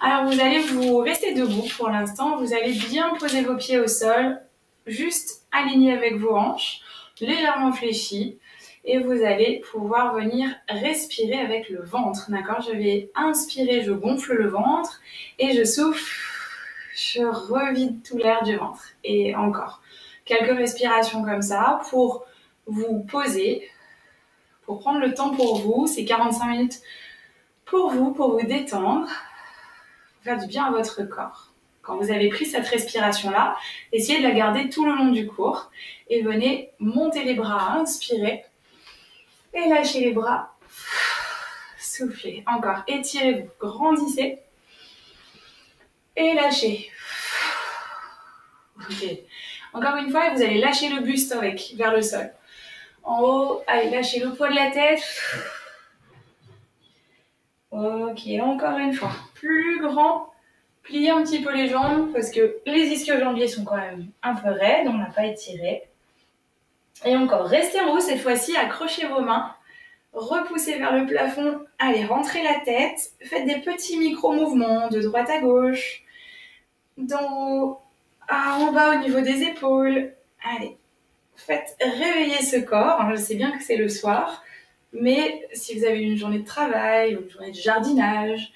Alors vous allez vous rester debout pour l'instant, vous allez bien poser vos pieds au sol, juste alignés avec vos hanches, légèrement fléchis, et vous allez pouvoir venir respirer avec le ventre, d'accord? Je vais inspirer, je gonfle le ventre, et je souffle, je revide tout l'air du ventre. Et encore, quelques respirations comme ça pour vous poser, pour prendre le temps pour vous, c'est 45 minutes pour vous détendre, faire du bien à votre corps. Quand vous avez pris cette respiration-là, essayez de la garder tout le long du cours et venez monter les bras, inspirez et lâchez les bras, soufflez. Encore, étirez-vous, grandissez et lâchez. Ok. Encore une fois, vous allez lâcher le buste vers le sol. En haut, allez, lâchez le poids de la tête. Ok, encore une fois, plus grand. Pliez un petit peu les jambes parce que les ischio-jambiers sont quand même un peu raides, on n'a pas étiré. Et encore, restez en haut cette fois-ci, accrochez vos mains, repoussez vers le plafond, allez, rentrez la tête, faites des petits micro-mouvements de droite à gauche, d'en haut en bas au niveau des épaules. Allez, faites réveiller ce corps, je sais bien que c'est le soir, mais si vous avez une journée de travail, une journée de jardinage,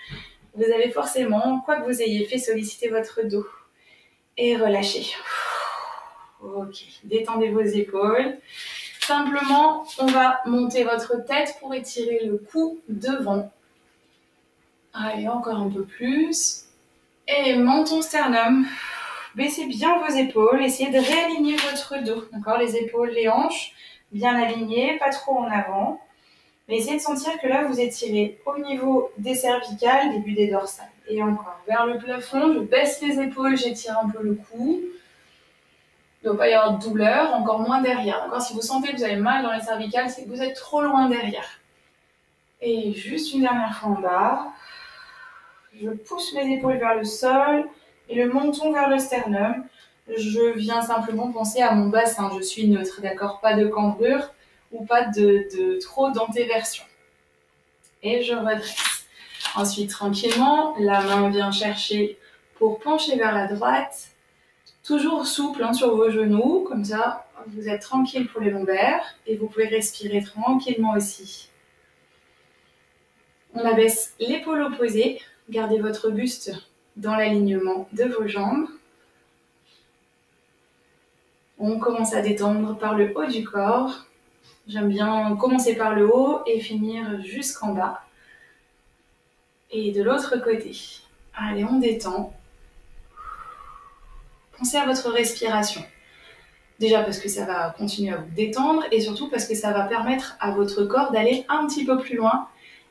vous avez forcément, quoi que vous ayez fait, solliciter votre dos. Et relâchez. Ok, détendez vos épaules. Simplement, on va monter votre tête pour étirer le cou devant. Allez, encore un peu plus. Et menton sternum. Baissez bien vos épaules. Essayez de réaligner votre dos. D'accord, les épaules, les hanches, bien alignées, pas trop en avant. Mais essayez de sentir que là, vous étirez au niveau des cervicales, début des dorsales. Et encore, vers le plafond, je baisse les épaules, j'étire un peu le cou. Il ne doit pas y avoir de douleur, encore moins derrière. D'accord, si vous sentez que vous avez mal dans les cervicales, c'est que vous êtes trop loin derrière. Et juste une dernière fois en bas. Je pousse les épaules vers le sol et le menton vers le sternum. Je viens simplement penser à mon bassin. Je suis neutre, d'accord? Pas de cambrure ou pas de trop d'antéversion. Et je redresse. Ensuite, tranquillement, la main vient chercher pour pencher vers la droite. Toujours souple sur vos genoux, comme ça, vous êtes tranquille pour les lombaires et vous pouvez respirer tranquillement aussi. On abaisse l'épaule opposée, gardez votre buste dans l'alignement de vos jambes. On commence à détendre par le haut du corps. J'aime bien commencer par le haut et finir jusqu'en bas. Et de l'autre côté. Allez, on détend. Pensez à votre respiration. Déjà parce que ça va continuer à vous détendre et surtout parce que ça va permettre à votre corps d'aller un petit peu plus loin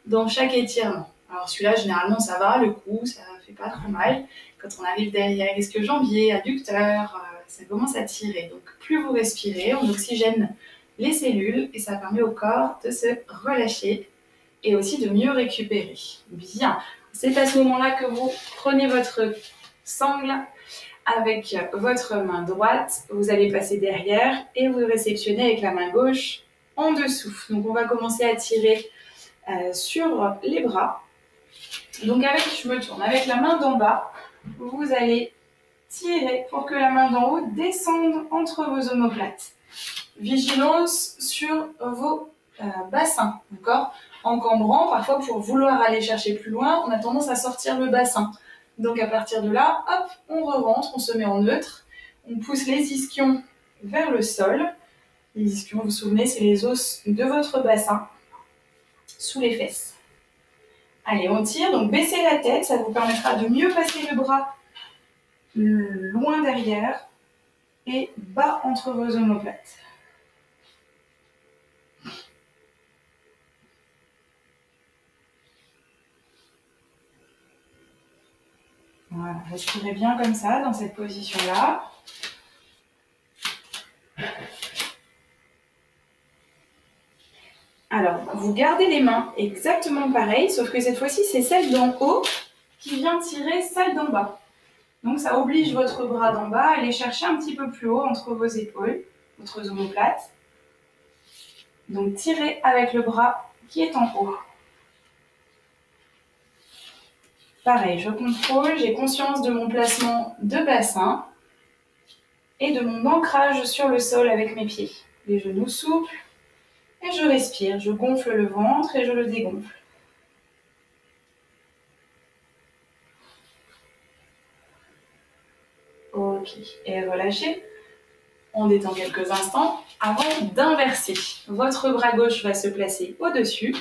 dans chaque étirement. Alors celui-là, généralement, ça va, le cou, ça fait pas trop mal. Quand on arrive derrière l'ischio-jambier, adducteur, ça commence à tirer. Donc plus vous respirez, on oxygène les cellules et ça permet au corps de se relâcher et aussi de mieux récupérer. Bien, c'est à ce moment-là que vous prenez votre sangle avec votre main droite, vous allez passer derrière et vous réceptionnez avec la main gauche en dessous. Donc on va commencer à tirer sur les bras. Donc je me tourne avec la main d'en bas, vous allez tirer pour que la main d'en haut descende entre vos omoplates. Vigilance sur vos bassins, d'accord? En cambrant, parfois pour vouloir aller chercher plus loin, on a tendance à sortir le bassin. Donc à partir de là, hop, on re-rentre, on se met en neutre, on pousse les ischions vers le sol. Les ischions, vous vous souvenez, c'est les os de votre bassin, sous les fesses. Allez, on tire, donc baissez la tête, ça vous permettra de mieux passer le bras loin derrière et bas entre vos omoplates. Voilà, respirez bien comme ça, dans cette position-là. Alors, vous gardez les mains exactement pareil, sauf que cette fois-ci, c'est celle d'en haut qui vient tirer celle d'en bas. Donc, ça oblige votre bras d'en bas à aller chercher un petit peu plus haut entre vos épaules, votre omoplate. Donc, tirez avec le bras qui est en haut. Pareil, je contrôle, j'ai conscience de mon placement de bassin et de mon ancrage sur le sol avec mes pieds. Les genoux souples et je respire, je gonfle le ventre et je le dégonfle. Ok, et relâchez. On détend quelques instants avant d'inverser. Votre bras gauche va se placer au-dessus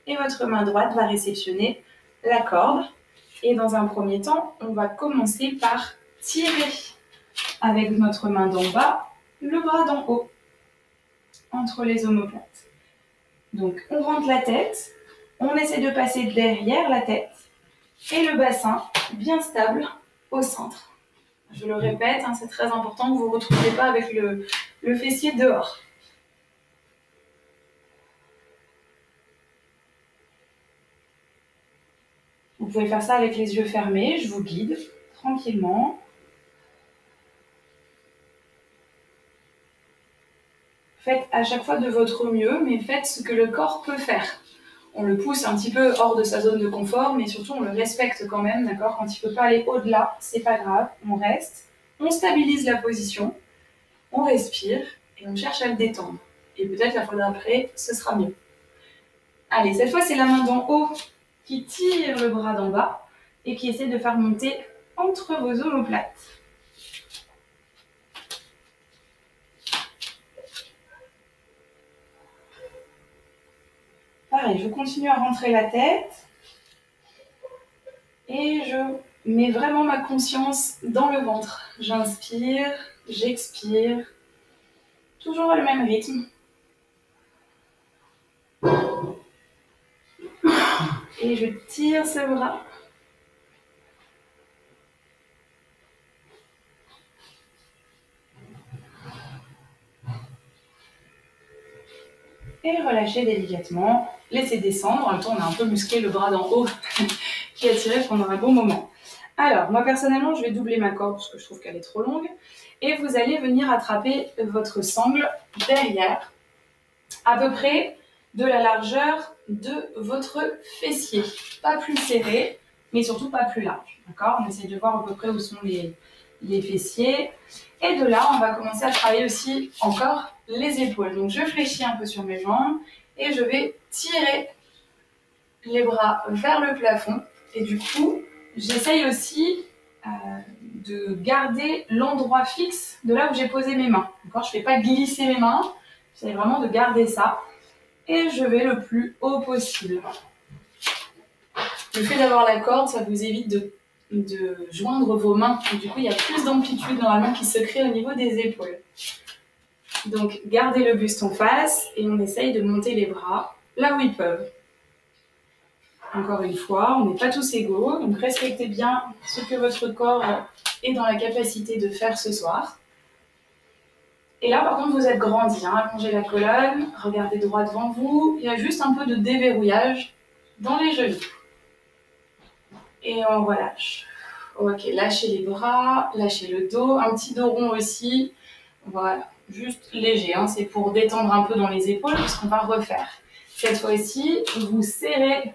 et votre main droite va réceptionner la corde. Et dans un premier temps, on va commencer par tirer avec notre main d'en bas le bras d'en haut entre les omoplates. Donc on rentre la tête, on essaie de passer derrière la tête et le bassin bien stable au centre. Je le répète, hein, c'est très important que vous ne vous retrouviez pas avec le fessier dehors. Vous pouvez faire ça avec les yeux fermés, je vous guide tranquillement. Faites à chaque fois de votre mieux, mais faites ce que le corps peut faire. On le pousse un petit peu hors de sa zone de confort, mais surtout on le respecte quand même, d'accord? Quand il ne peut pas aller au-delà, c'est pas grave, on reste, on stabilise la position, on respire et on cherche à le détendre. Et peut-être la fois d'après, ce sera mieux. Allez, cette fois c'est la main d'en haut qui tire le bras d'en bas et qui essaie de faire monter entre vos omoplates. Pareil, je continue à rentrer la tête et je mets vraiment ma conscience dans le ventre. J'inspire, j'expire, toujours à le même rythme. Et je tire ce bras. Et relâchez délicatement. Laissez descendre. En même temps, on a un peu musclé le bras d'en haut qui a tiré pendant un bon moment. Alors, moi personnellement, je vais doubler ma corde parce que je trouve qu'elle est trop longue. Et vous allez venir attraper votre sangle derrière, à peu près de la largeur de votre fessier. Pas plus serré, mais surtout pas plus large. D'accord? On essaie de voir à peu près où sont les fessiers. Et de là, on va commencer à travailler aussi encore les épaules. Donc, je fléchis un peu sur mes jambes et je vais tirer les bras vers le plafond. Et du coup, j'essaye aussi de garder l'endroit fixe de là où j'ai posé mes mains. D'accord? Je ne fais pas glisser mes mains, j'essaie vraiment de garder ça. Et je vais le plus haut possible. Le fait d'avoir la corde, ça vous évite de joindre vos mains. Et du coup, il y a plus d'amplitude normalement qui se crée au niveau des épaules. Donc, gardez le buste en face et on essaye de monter les bras là où ils peuvent. Encore une fois, on n'est pas tous égaux, donc respectez bien ce que votre corps est dans la capacité de faire ce soir. Et là, par contre, vous êtes grandi, hein, allongez la colonne, regardez droit devant vous. Il y a juste un peu de déverrouillage dans les genoux. Et on relâche. Ok, lâchez les bras, lâchez le dos, un petit dos rond aussi. Voilà, juste léger, hein, c'est pour détendre un peu dans les épaules puisqu'on va refaire. Cette fois-ci, vous serrez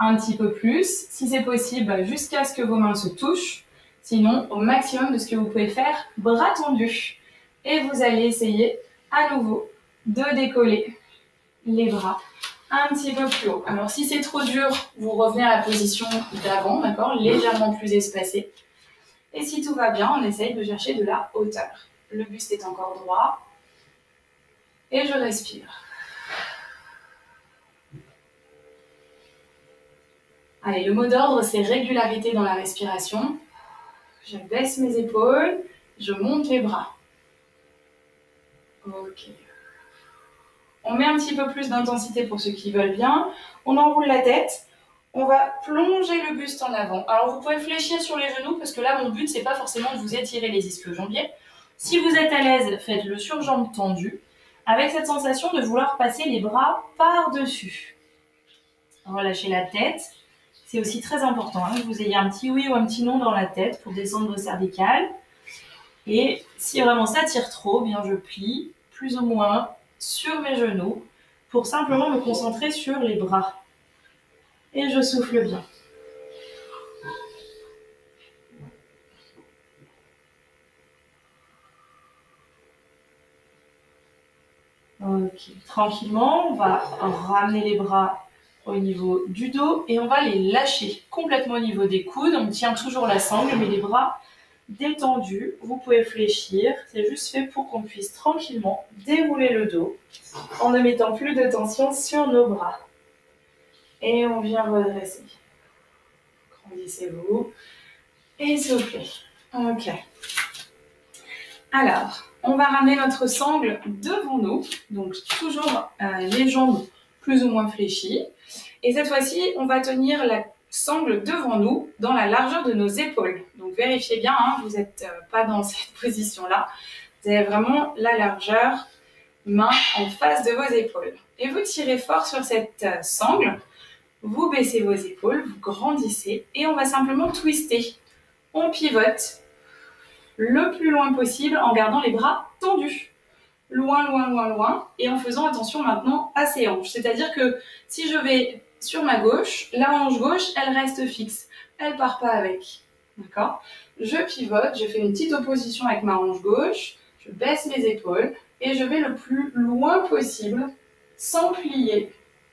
un petit peu plus, si c'est possible, jusqu'à ce que vos mains se touchent. Sinon, au maximum de ce que vous pouvez faire, bras tendus. Et vous allez essayer à nouveau de décoller les bras un petit peu plus haut. Alors si c'est trop dur, vous revenez à la position d'avant, d'accord, légèrement plus espacée. Et si tout va bien, on essaye de chercher de la hauteur. Le buste est encore droit. Et je respire. Allez, le mot d'ordre, c'est régularité dans la respiration. Je baisse mes épaules, je monte les bras. Ok. On met un petit peu plus d'intensité pour ceux qui veulent bien. On enroule la tête. On va plonger le buste en avant. Alors, vous pouvez fléchir sur les genoux parce que là, mon but, c'est pas forcément de vous étirer les ischio-jambiers. Si vous êtes à l'aise, faites-le sur jambes tendues avec cette sensation de vouloir passer les bras par-dessus. Relâchez la tête. C'est aussi très important hein, que vous ayez un petit oui ou un petit non dans la tête pour descendre vos cervicales. Et si vraiment ça tire trop, bien je plie plus ou moins sur mes genoux pour simplement me concentrer sur les bras. Et je souffle bien. Ok, tranquillement, on va ramener les bras au niveau du dos et on va les lâcher complètement au niveau des coudes. On tient toujours la sangle, mais les bras détendus. Vous pouvez fléchir, c'est juste fait pour qu'on puisse tranquillement dérouler le dos en ne mettant plus de tension sur nos bras. Et on vient redresser. Grandissez-vous et soufflez. Ok. Alors, on va ramener notre sangle devant nous, donc toujours les jambes plus ou moins fléchies. Et cette fois-ci, on va tenir la sangle devant nous dans la largeur de nos épaules. Donc vérifiez bien, hein, vous n'êtes pas dans cette position-là. Vous avez vraiment la largeur, main en face de vos épaules. Et vous tirez fort sur cette sangle, vous baissez vos épaules, vous grandissez et on va simplement twister. On pivote le plus loin possible en gardant les bras tendus. Loin, loin, loin, loin, et en faisant attention maintenant à ses hanches. C'est-à-dire que si je vais sur ma gauche, la hanche gauche, elle reste fixe. Elle ne part pas avec. D'accord? Je pivote, je fais une petite opposition avec ma hanche gauche, je baisse mes épaules, et je vais le plus loin possible sans plier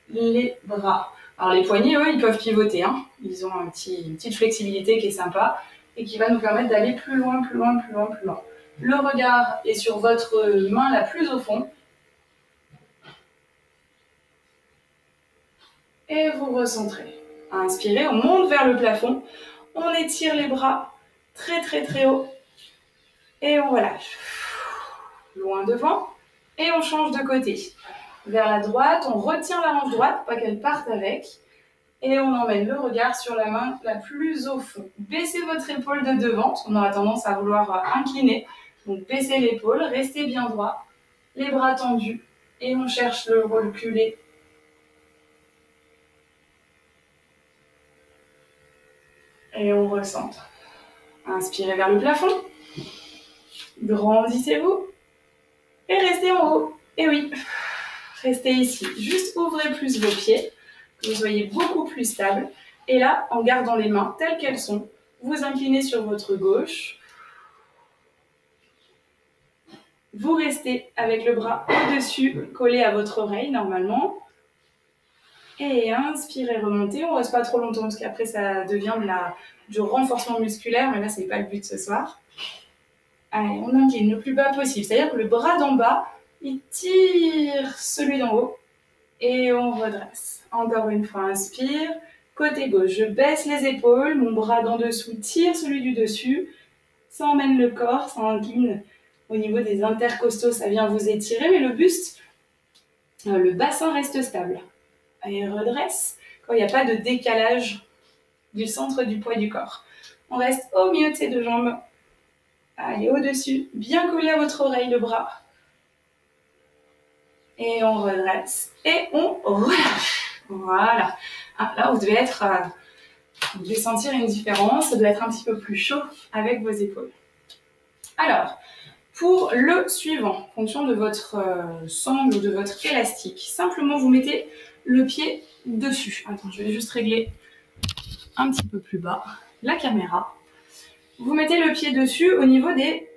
les bras. Alors les poignets, eux, ils peuvent pivoter. Hein. Ils ont une petite flexibilité qui est sympa et qui va nous permettre d'aller plus loin, plus loin, plus loin, plus loin. Le regard est sur votre main la plus au fond. Et vous recentrez. Inspirez, on monte vers le plafond. On étire les bras très très très haut. Et on relâche. Loin devant. Et on change de côté. Vers la droite, on retient la hanche droite pour pas qu'elle parte avec. Et on emmène le regard sur la main la plus au fond. Baissez votre épaule de devant. On aura tendance à vouloir incliner. Donc baissez l'épaule, restez bien droit, les bras tendus et on cherche le reculer. Et on recentre. Inspirez vers le plafond. Grandissez-vous. Et restez en haut. Et oui, restez ici. Juste ouvrez plus vos pieds, que vous soyez beaucoup plus stable. Et là, en gardant les mains telles qu'elles sont, vous inclinez sur votre gauche. Vous restez avec le bras au-dessus, collé à votre oreille normalement. Et inspirez, remontez. On ne reste pas trop longtemps parce qu'après ça devient du renforcement musculaire, mais là ce n'est pas le but ce soir. Allez, on incline le plus bas possible. C'est-à-dire que le bras d'en bas, il tire celui d'en haut et on redresse. Encore une fois, inspire. Côté gauche, je baisse les épaules, mon bras d'en dessous tire celui du dessus. Ça emmène le corps, ça incline. Au niveau des intercostaux, ça vient vous étirer, mais le buste, le bassin reste stable. Allez, redresse. Quand il n'y a pas de décalage du centre du poids du corps. On reste au milieu de ces deux jambes. Allez, au-dessus, bien collé à votre oreille, le bras. Et on redresse. Et on relâche. Voilà. Ah, là, vous devez sentir une différence. Ça doit être un petit peu plus chaud avec vos épaules. Alors, pour le suivant, en fonction de votre sangle ou de votre élastique, simplement vous mettez le pied dessus. Attends, je vais juste régler un petit peu plus bas la caméra. Vous mettez le pied dessus au niveau des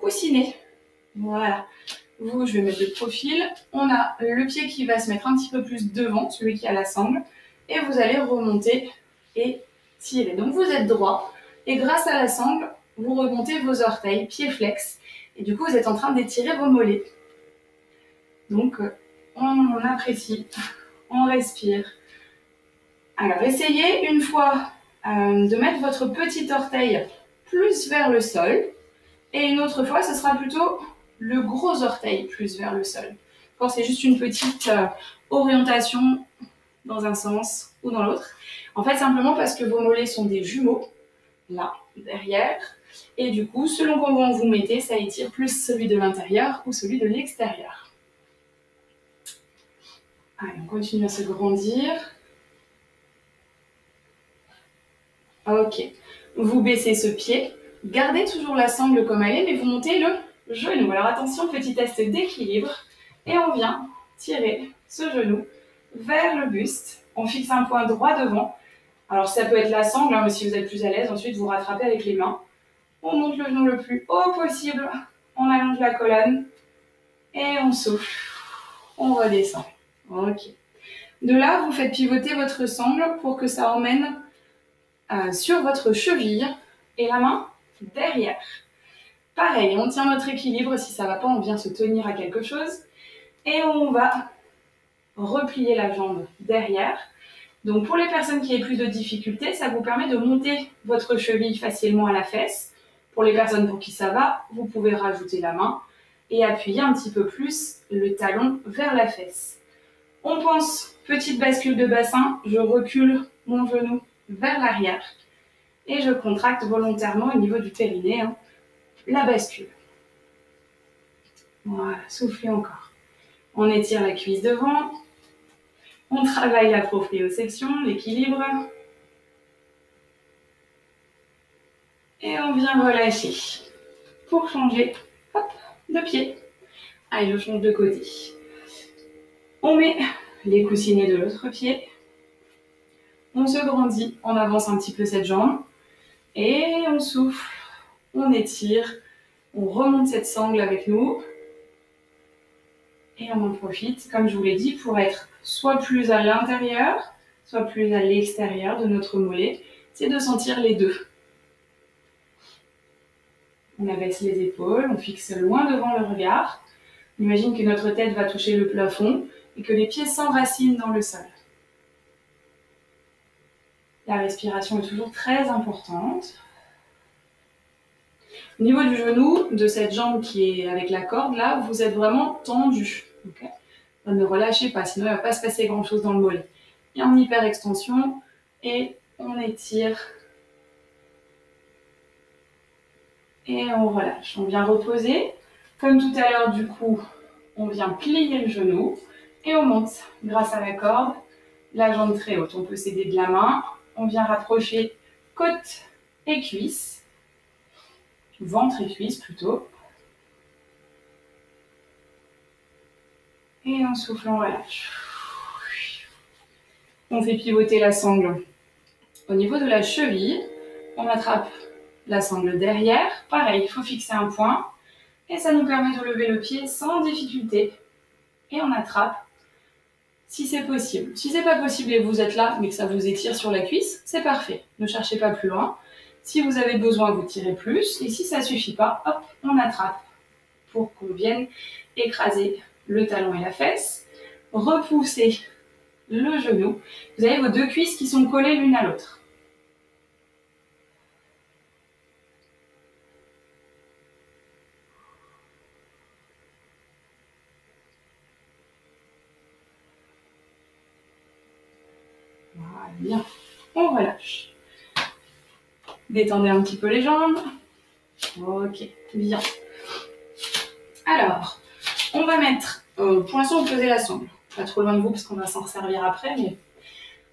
coussinets. Voilà. Je vais mettre le profil. On a le pied qui va se mettre un petit peu plus devant, celui qui a la sangle. Et vous allez remonter et tirer. Donc vous êtes droit. Et grâce à la sangle, vous remontez vos orteils, pieds flex. Et du coup, vous êtes en train d'étirer vos mollets. Donc, on apprécie. On respire. Alors, essayez une fois de mettre votre petit orteil plus vers le sol. Et une autre fois, ce sera plutôt le gros orteil plus vers le sol. C'est juste une petite orientation dans un sens ou dans l'autre. En fait, simplement parce que vos mollets sont des jumeaux, là, derrière. Et du coup, selon comment vous mettez, ça étire plus celui de l'intérieur ou celui de l'extérieur. Allez, on continue à se grandir. Ok. Vous baissez ce pied. Gardez toujours la sangle comme elle est, mais vous montez le genou. Alors attention, petit test d'équilibre. Et on vient tirer ce genou vers le buste. On fixe un point droit devant. Alors ça peut être la sangle, hein, mais si vous êtes plus à l'aise, ensuite vous rattrapez avec les mains. On monte le genou le plus haut possible. On allonge la colonne. Et on souffle. on redescend. Ok. De là, vous faites pivoter votre sangle pour que ça emmène sur votre cheville et la main derrière. Pareil, on tient notre équilibre. Si ça ne va pas, on vient se tenir à quelque chose. Et on va replier la jambe derrière. Donc pour les personnes qui aient plus de difficultés, ça vous permet de monter votre cheville facilement à la fesse. Pour les personnes pour qui ça va, vous pouvez rajouter la main et appuyer un petit peu plus le talon vers la fesse. On pense petite bascule de bassin, je recule mon genou vers l'arrière et je contracte volontairement au niveau du périnée, la bascule. Voilà, soufflez encore. On étire la cuisse devant, on travaille la proprioception, l'équilibre. Et on vient relâcher. Pour changer, hop, de pied. Allez, je change de côté. On met les coussinets de l'autre pied. On se grandit, on avance un petit peu cette jambe. Et on souffle, on étire, on remonte cette sangle avec nous. Et on en profite, comme je vous l'ai dit, pour être soit plus à l'intérieur, soit plus à l'extérieur de notre mollet. C'est de sentir les deux. On abaisse les épaules, on fixe loin devant le regard. On imagine que notre tête va toucher le plafond et que les pieds s'enracinent dans le sol. La respiration est toujours très importante. Au niveau du genou, de cette jambe qui est avec la corde, là, vous êtes vraiment tendu. Okay, ne relâchez pas, sinon il ne va pas se passer grand-chose dans le mollet. Et en hyper-extension, et on étire. Et on relâche. On vient reposer. Comme tout à l'heure, du coup, on vient plier le genou et on monte grâce à la corde, la jambe très haute. On peut s'aider de la main. On vient rapprocher côte et cuisse, ventre et cuisse plutôt. Et on souffle, on relâche. On fait pivoter la sangle. Au niveau de la cheville, on attrape la sangle derrière. Pareil, il faut fixer un point. Et ça nous permet de lever le pied sans difficulté. Et on attrape si c'est possible. Si c'est pas possible et vous êtes là, mais que ça vous étire sur la cuisse, c'est parfait. Ne cherchez pas plus loin. Si vous avez besoin, vous tirez plus. Et si ça suffit pas, hop, on attrape pour qu'on vienne écraser le talon et la fesse. Repoussez le genou. Vous avez vos deux cuisses qui sont collées l'une à l'autre. Voilà, bien. On relâche. Détendez un petit peu les jambes. Ok, bien. Alors, on va mettre, pour l'instant, vous posez la sangle. Pas trop loin de vous parce qu'on va s'en resservir après, mais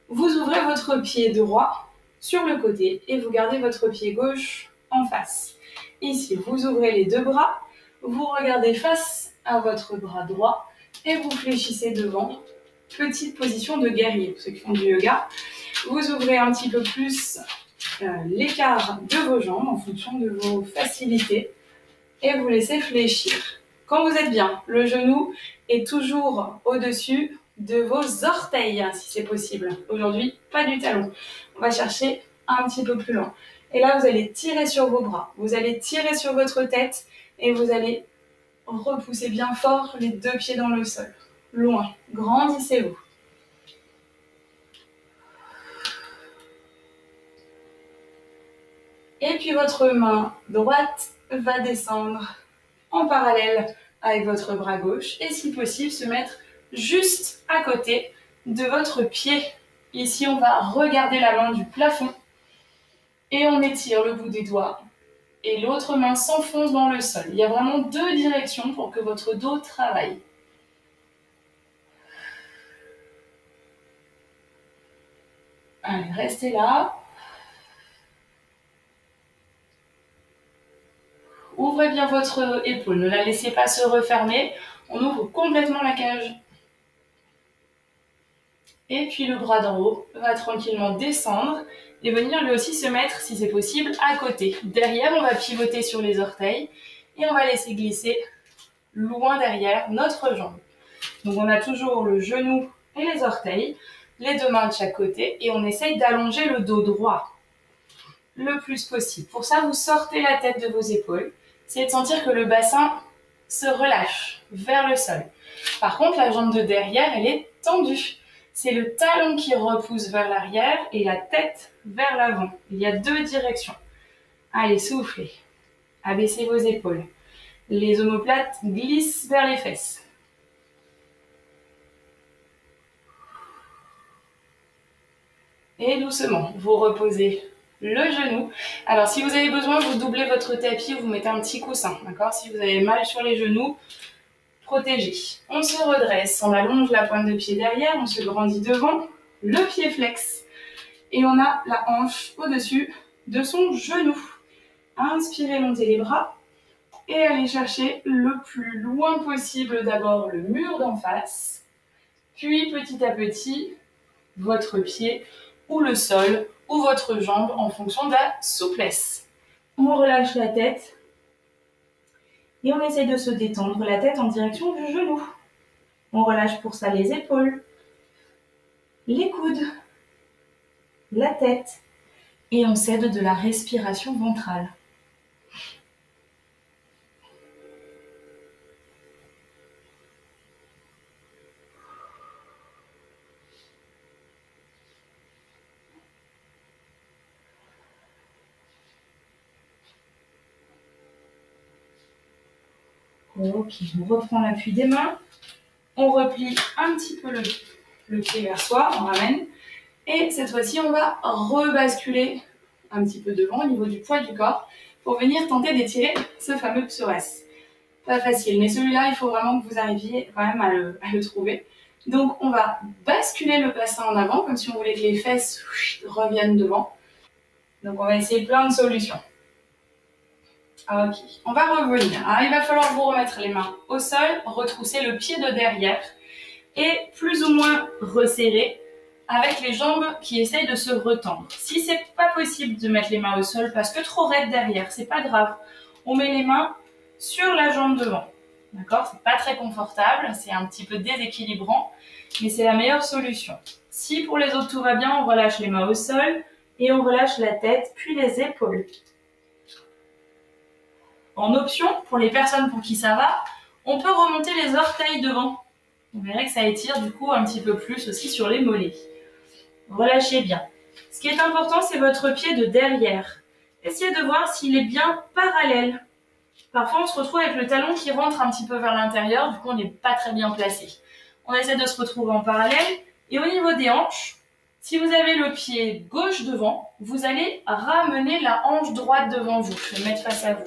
vous ouvrez votre pied droit sur le côté et vous gardez votre pied gauche en face. Ici, vous ouvrez les deux bras, vous regardez face à votre bras droit et vous fléchissez devant. Petite position de guerrier, pour ceux qui font du yoga. Vous ouvrez un petit peu plus l'écart de vos jambes en fonction de vos facilités et vous laissez fléchir. Quand vous êtes bien, le genou est toujours au-dessus de vos orteils, si c'est possible. Aujourd'hui, pas du talon. On va chercher un petit peu plus loin. Et là, vous allez tirer sur vos bras, vous allez tirer sur votre tête et vous allez repousser bien fort les deux pieds dans le sol. Loin, grandissez-vous. Et puis votre main droite va descendre en parallèle avec votre bras gauche et si possible se mettre juste à côté de votre pied. Ici on va regarder la main du plafond et on étire le bout des doigts et l'autre main s'enfonce dans le sol. Il y a vraiment deux directions pour que votre dos travaille. Allez, restez là. Ouvrez bien votre épaule, ne la laissez pas se refermer. On ouvre complètement la cage. Et puis le bras d'en haut va tranquillement descendre et venir lui aussi se mettre, si c'est possible, à côté. Derrière, on va pivoter sur les orteils et on va laisser glisser loin derrière notre jambe. Donc on a toujours le genou et les orteils, les deux mains de chaque côté, et on essaye d'allonger le dos droit le plus possible. Pour ça, vous sortez la tête de vos épaules. Essayez de sentir que le bassin se relâche vers le sol. Par contre, la jambe de derrière, elle est tendue. C'est le talon qui repousse vers l'arrière et la tête vers l'avant. Il y a deux directions. Allez, soufflez. Abaissez vos épaules. Les omoplates glissent vers les fesses. Et doucement, vous reposez le genou. Alors, si vous avez besoin, vous doublez votre tapis ou vous mettez un petit coussin, d'accord? Si vous avez mal sur les genoux, protégez. On se redresse, on allonge la pointe de pied derrière, on se grandit devant, le pied flex. Et on a la hanche au-dessus de son genou. Inspirez, montez les bras et allez chercher le plus loin possible d'abord le mur d'en face, puis petit à petit, votre pied ou le sol ou votre jambe en fonction de la souplesse. On relâche la tête et on essaye de se détendre la tête en direction du genou. On relâche pour ça les épaules, les coudes, la tête et on s'aide de la respiration ventrale. Ok, on reprend l'appui des mains, on replie un petit peu le pied vers soi, on ramène. Et cette fois-ci, on va rebasculer un petit peu devant au niveau du poids du corps pour venir tenter d'étirer ce fameux psoas. Pas facile, mais celui-là, il faut vraiment que vous arriviez quand même à le trouver. Donc, on va basculer le bassin en avant, comme si on voulait que les fesses reviennent devant. Donc, on va essayer plein de solutions. Ok, on va revenir. Alors, il va falloir vous remettre les mains au sol, retrousser le pied de derrière et plus ou moins resserrer avec les jambes qui essayent de se retendre. Si c'est pas possible de mettre les mains au sol parce que trop raide derrière, c'est pas grave. On met les mains sur la jambe devant. D'accord? C'est pas très confortable, c'est un petit peu déséquilibrant, mais c'est la meilleure solution. Si pour les autres tout va bien, on relâche les mains au sol et on relâche la tête puis les épaules. En option, pour les personnes pour qui ça va, on peut remonter les orteils devant. Vous verrez que ça étire du coup un petit peu plus aussi sur les mollets. Relâchez bien. Ce qui est important, c'est votre pied de derrière. Essayez de voir s'il est bien parallèle. Parfois, on se retrouve avec le talon qui rentre un petit peu vers l'intérieur, du coup, on n'est pas très bien placé. On essaie de se retrouver en parallèle. Et au niveau des hanches, si vous avez le pied gauche devant, vous allez ramener la hanche droite devant vous. Je vais mettre face à vous.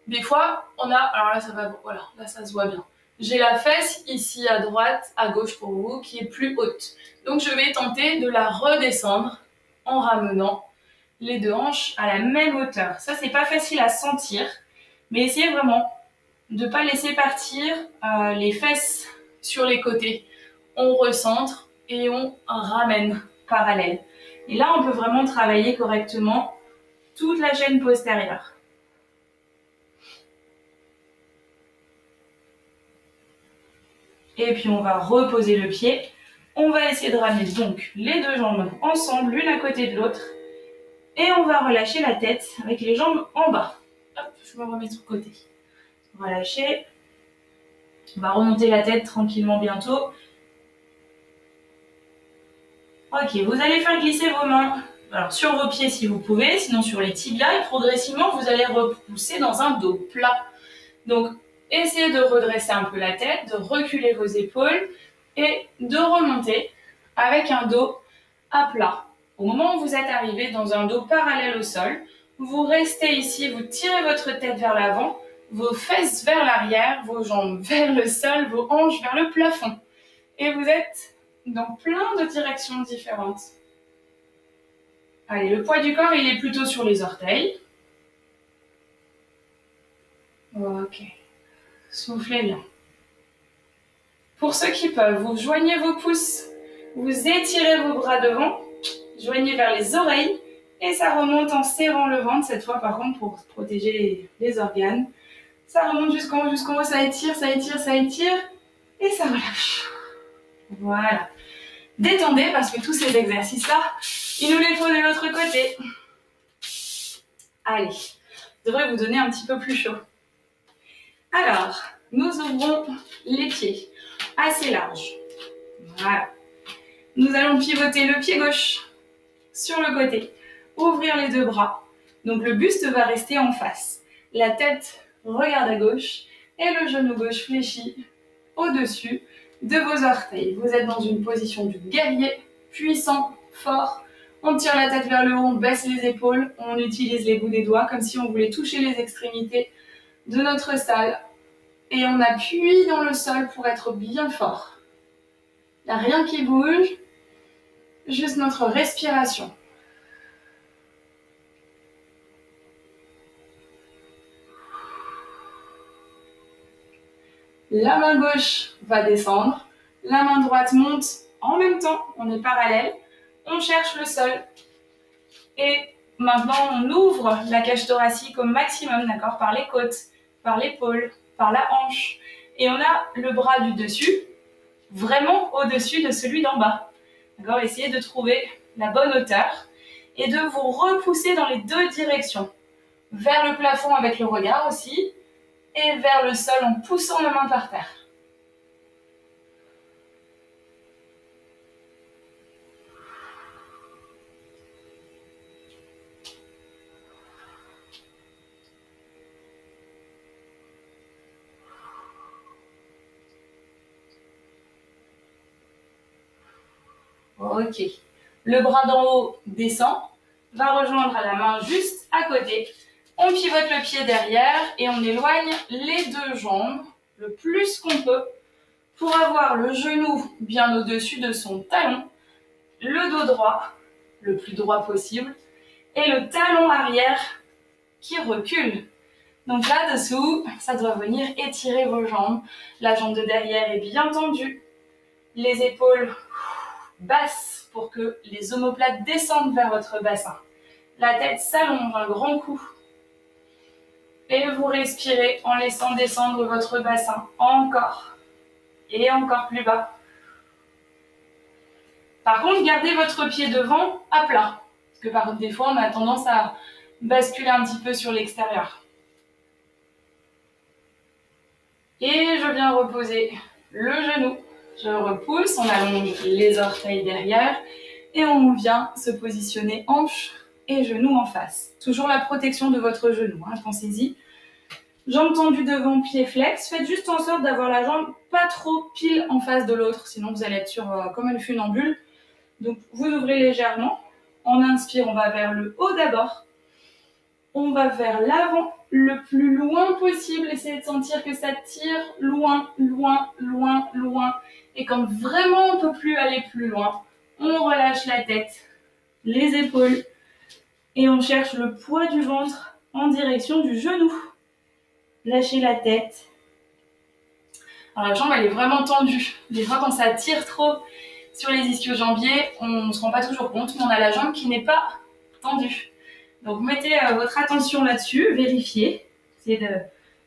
Des fois, on a... Alors là, ça va... Voilà, là, ça se voit bien. J'ai la fesse ici à droite, à gauche pour vous, qui est plus haute. Donc, je vais tenter de la redescendre en ramenant les deux hanches à la même hauteur. Ça, c'est pas facile à sentir, mais essayez vraiment de ne pas laisser partir les fesses sur les côtés. On recentre et on ramène parallèle. Et là, on peut vraiment travailler correctement toute la chaîne postérieure. Et puis, on va reposer le pied. On va essayer de ramener donc les deux jambes ensemble, l'une à côté de l'autre. Et on va relâcher la tête avec les jambes en bas. Hop, je me remets sur le côté. Relâcher. On va remonter la tête tranquillement bientôt. Ok, vous allez faire glisser vos mains alors, sur vos pieds si vous pouvez, sinon sur les tibias. Et progressivement, vous allez repousser dans un dos plat. Donc, essayez de redresser un peu la tête, de reculer vos épaules et de remonter avec un dos à plat. Au moment où vous êtes arrivé dans un dos parallèle au sol, vous restez ici, vous tirez votre tête vers l'avant, vos fesses vers l'arrière, vos jambes vers le sol, vos hanches vers le plafond. Et vous êtes dans plein de directions différentes. Allez, le poids du corps, il est plutôt sur les orteils. Ok. Soufflez bien. Pour ceux qui peuvent, vous joignez vos pouces, vous étirez vos bras devant, joignez vers les oreilles et ça remonte en serrant le ventre, cette fois par contre pour protéger les organes. Ça remonte jusqu'en haut, ça étire, ça étire, ça étire. Et ça relâche. Voilà. Détendez parce que tous ces exercices-là, il nous les faut de l'autre côté. Allez, ça devrait vous donner un petit peu plus chaud. Alors, nous ouvrons les pieds assez larges. Voilà. Nous allons pivoter le pied gauche sur le côté. Ouvrir les deux bras. Donc le buste va rester en face. La tête regarde à gauche et le genou gauche fléchit au-dessus de vos orteils. Vous êtes dans une position du guerrier, puissant, fort. On tire la tête vers le haut, on baisse les épaules, on utilise les bouts des doigts comme si on voulait toucher les extrémités de notre salle. Et on appuie dans le sol pour être bien fort. Il n'y a rien qui bouge, juste notre respiration. La main gauche va descendre, la main droite monte en même temps, on est parallèle, on cherche le sol. Et maintenant, on ouvre la cage thoracique au maximum, d'accord, par les côtes, par l'épaule, par la hanche. Et on a le bras du dessus, vraiment au-dessus de celui d'en bas. D'accord, essayez de trouver la bonne hauteur et de vous repousser dans les deux directions. Vers le plafond avec le regard aussi, et vers le sol en poussant la main par terre. Ok. Le bras d'en haut descend, va rejoindre la main juste à côté. On pivote le pied derrière et on éloigne les deux jambes le plus qu'on peut pour avoir le genou bien au-dessus de son talon, le dos droit, le plus droit possible, et le talon arrière qui recule. Donc là-dessous, ça doit venir étirer vos jambes. La jambe de derrière est bien tendue. Les épaules basses pour que les omoplates descendent vers votre bassin. La tête s'allonge un grand coup. Et vous respirez en laissant descendre votre bassin encore. Et encore plus bas. Par contre, gardez votre pied devant à plat. Parce que par des fois, on a tendance à basculer un petit peu sur l'extérieur. Et je viens reposer le genou. Je repousse, on allonge les orteils derrière. Et on vient se positionner hanche et genou en face. Toujours la protection de votre genou, hein, pensez-y. Jambes tendues devant, pied flex. Faites juste en sorte d'avoir la jambe pas trop pile en face de l'autre, sinon vous allez être sur comme une funambule. Donc vous ouvrez légèrement. On inspire, on va vers le haut d'abord. On va vers l'avant le plus loin possible. Essayez de sentir que ça tire loin, loin, loin, loin. Et quand vraiment on ne peut plus aller plus loin, on relâche la tête, les épaules et on cherche le poids du ventre en direction du genou. Lâchez la tête. Alors la jambe, elle est vraiment tendue. Des fois, quand ça tire trop sur les ischio-jambiers, on ne se rend pas toujours compte, mais on a la jambe qui n'est pas tendue. Donc, mettez votre attention là-dessus, vérifiez. Essayez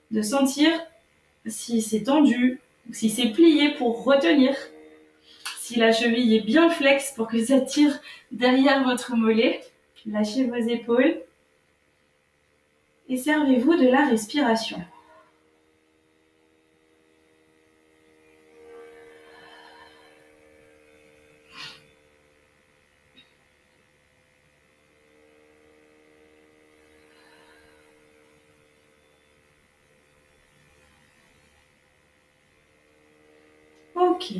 de sentir si c'est tendu, si c'est plié pour retenir. Si la cheville est bien flex pour que ça tire derrière votre mollet. Lâchez vos épaules. Et servez-vous de la respiration. Ok.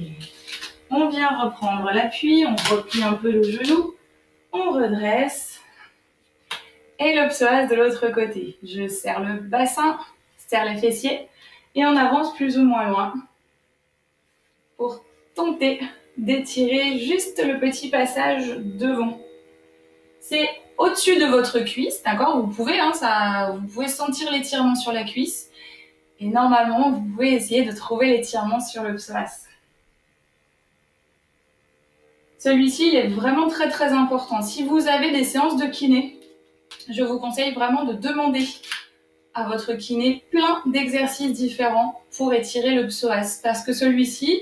On vient reprendre l'appui, on replie un peu le genou, on redresse. Et le psoas de l'autre côté. Je serre le bassin, serre les fessiers et on avance plus ou moins loin pour tenter d'étirer juste le petit passage devant. C'est au-dessus de votre cuisse, d'accord? Vous pouvez sentir l'étirement sur la cuisse et normalement vous pouvez essayer de trouver l'étirement sur le psoas. Celui-ci il est vraiment très très important. Si vous avez des séances de kiné, je vous conseille vraiment de demander à votre kiné plein d'exercices différents pour étirer le psoas. Parce que celui-ci,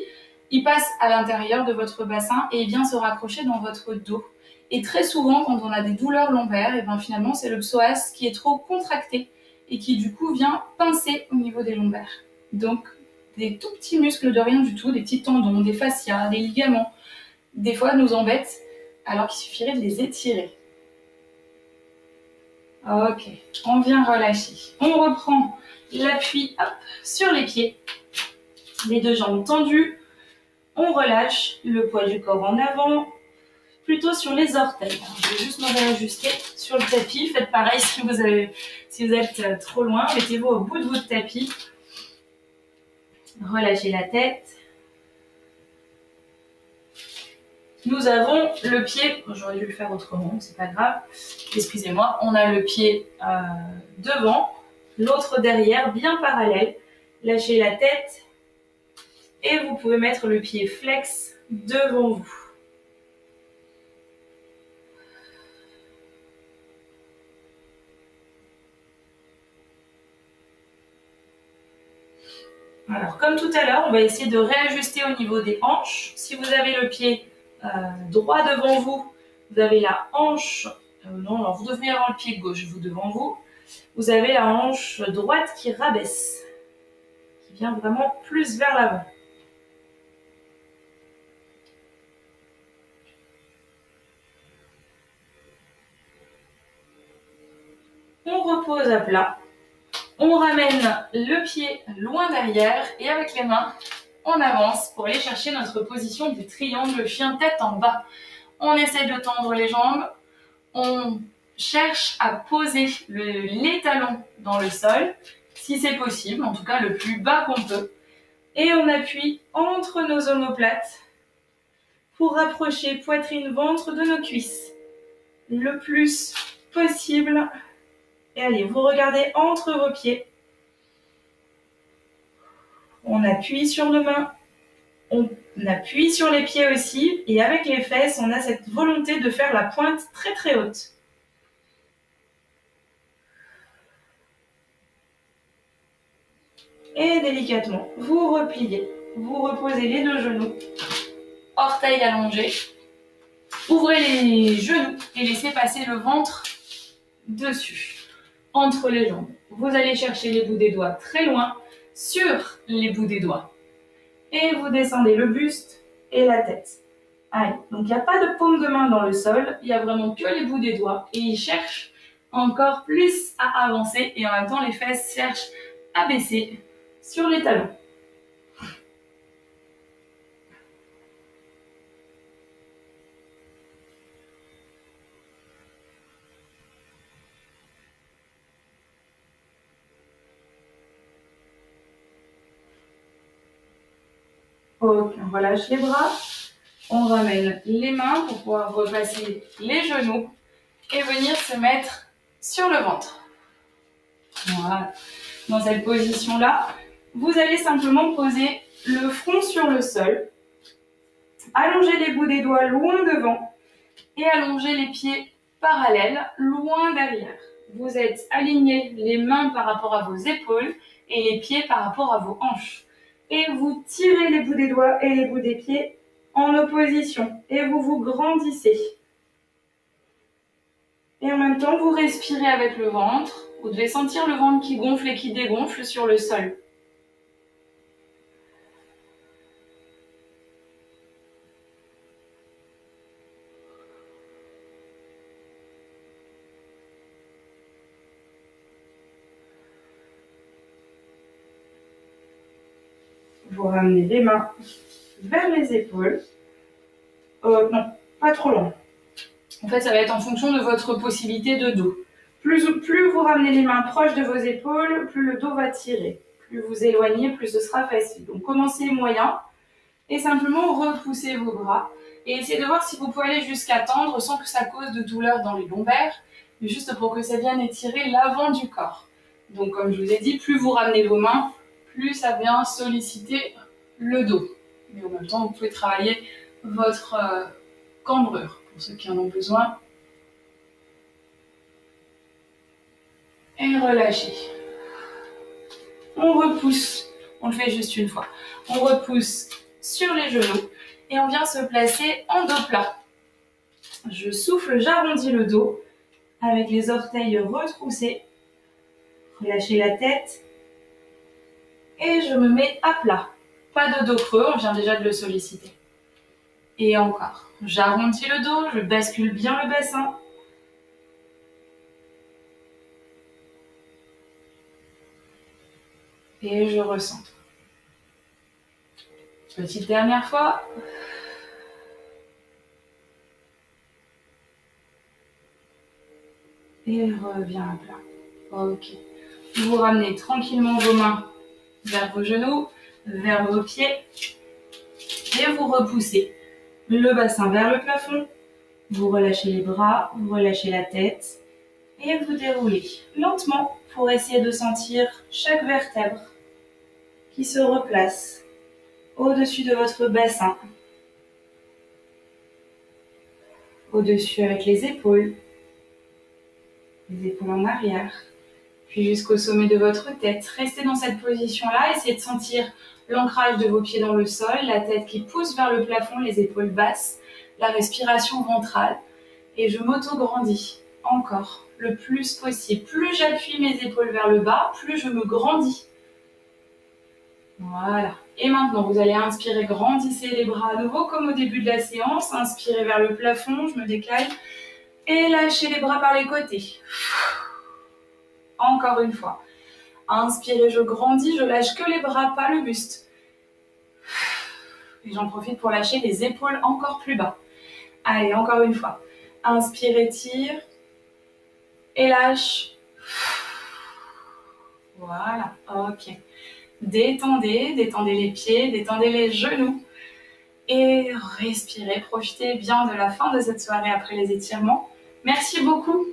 il passe à l'intérieur de votre bassin et il vient se raccrocher dans votre dos. Et très souvent, quand on a des douleurs lombaires, et bien finalement, c'est le psoas qui est trop contracté et qui du coup vient pincer au niveau des lombaires. Donc, des tout petits muscles de rien du tout, des petits tendons, des fascias, des ligaments, des fois nous embêtent, alors qu'il suffirait de les étirer. Ok, on vient relâcher. On reprend l'appui sur les pieds, les deux jambes tendues. On relâche le poids du corps en avant, plutôt sur les orteils. Alors, je vais juste me réajuster sur le tapis. Faites pareil si vous êtes trop loin. Mettez-vous au bout de votre tapis. Relâchez la tête. Nous avons le pied, j'aurais dû le faire autrement, c'est pas grave, excusez-moi, on a le pied devant, l'autre derrière, bien parallèle. Lâchez la tête et vous pouvez mettre le pied flex devant vous. Alors, comme tout à l'heure, on va essayer de réajuster au niveau des hanches. Si vous avez le pied droit devant vous, vous avez la hanche, non, alors vous devriez avoir le pied gauche, vous devant vous. Vous avez la hanche droite qui rabaisse, qui vient vraiment plus vers l'avant. On repose à plat. On ramène le pied loin derrière et avec les mains, on avance pour aller chercher notre position du triangle chien tête en bas. On essaie de tendre les jambes. On cherche à poser les talons dans le sol, si c'est possible, en tout cas le plus bas qu'on peut. Et on appuie entre nos omoplates pour rapprocher poitrine-ventre de nos cuisses le plus possible. Et allez, vous regardez entre vos pieds. On appuie sur nos mains. On appuie sur les pieds aussi. Et avec les fesses, on a cette volonté de faire la pointe très très haute. Et délicatement, vous repliez. Vous reposez les deux genoux. Orteils allongés. Ouvrez les genoux et laissez passer le ventre dessus, entre les jambes. Vous allez chercher les bouts des doigts très loin, sur les bouts des doigts. Et vous descendez le buste et la tête. Allez, donc il n'y a pas de paume de main dans le sol, il n'y a vraiment que les bouts des doigts. Et il cherche encore plus à avancer et en même temps les fesses cherchent à baisser sur les talons. Ok, on relâche les bras, on ramène les mains pour pouvoir repasser les genoux et venir se mettre sur le ventre. Voilà. Dans cette position-là, vous allez simplement poser le front sur le sol, allonger les bouts des doigts loin devant et allonger les pieds parallèles loin derrière. Vous êtes alignés les mains par rapport à vos épaules et les pieds par rapport à vos hanches. Et vous tirez les bouts des doigts et les bouts des pieds en opposition et vous vous grandissez. Et en même temps, vous respirez avec le ventre. Vous devez sentir le ventre qui gonfle et qui dégonfle sur le sol. Vous ramenez les mains vers les épaules. Non, pas trop long. En fait, ça va être en fonction de votre possibilité de dos. Plus vous ramenez les mains proches de vos épaules, plus le dos va tirer. Plus vous éloignez, plus ce sera facile. Donc commencez moyen et simplement repoussez vos bras. Et essayez de voir si vous pouvez aller jusqu'à tendre sans que ça cause de douleur dans les lombaires, mais juste pour que ça vienne étirer l'avant du corps. Donc comme je vous ai dit, plus vous ramenez vos mains, plus ça vient solliciter le dos. Mais en même temps, vous pouvez travailler votre cambrure, pour ceux qui en ont besoin. Et relâchez. On repousse, on le fait juste une fois. On repousse sur les genoux et on vient se placer en dos plat. Je souffle, j'arrondis le dos avec les orteils retroussés. Relâchez la tête et je me mets à plat. Pas de dos creux, on vient déjà de le solliciter. Et encore, j'arrondis le dos, je bascule bien le bassin. Et je recentre. Petite dernière fois. Et reviens à plat. Ok. Vous ramenez tranquillement vos mains vers vos genoux, vers vos pieds. Et vous repoussez le bassin vers le plafond. Vous relâchez les bras, vous relâchez la tête. Et vous déroulez lentement pour essayer de sentir chaque vertèbre qui se replace au-dessus de votre bassin. Au-dessus avec les épaules en arrière, puis jusqu'au sommet de votre tête. Restez dans cette position-là, essayez de sentir l'ancrage de vos pieds dans le sol, la tête qui pousse vers le plafond, les épaules basses, la respiration ventrale. Et je m'auto-grandis encore le plus possible. Plus j'appuie mes épaules vers le bas, plus je me grandis. Voilà. Et maintenant, vous allez inspirer, grandissez les bras à nouveau comme au début de la séance. Inspirez vers le plafond, je me décale. Et lâchez les bras par les côtés. Encore une fois. Inspirez, je grandis, je lâche que les bras, pas le buste. Et j'en profite pour lâcher les épaules encore plus bas. Allez, encore une fois. Inspire, étire. Et lâche. Voilà, ok. Détendez, détendez les pieds, détendez les genoux. Et respirez, profitez bien de la fin de cette soirée après les étirements. Merci beaucoup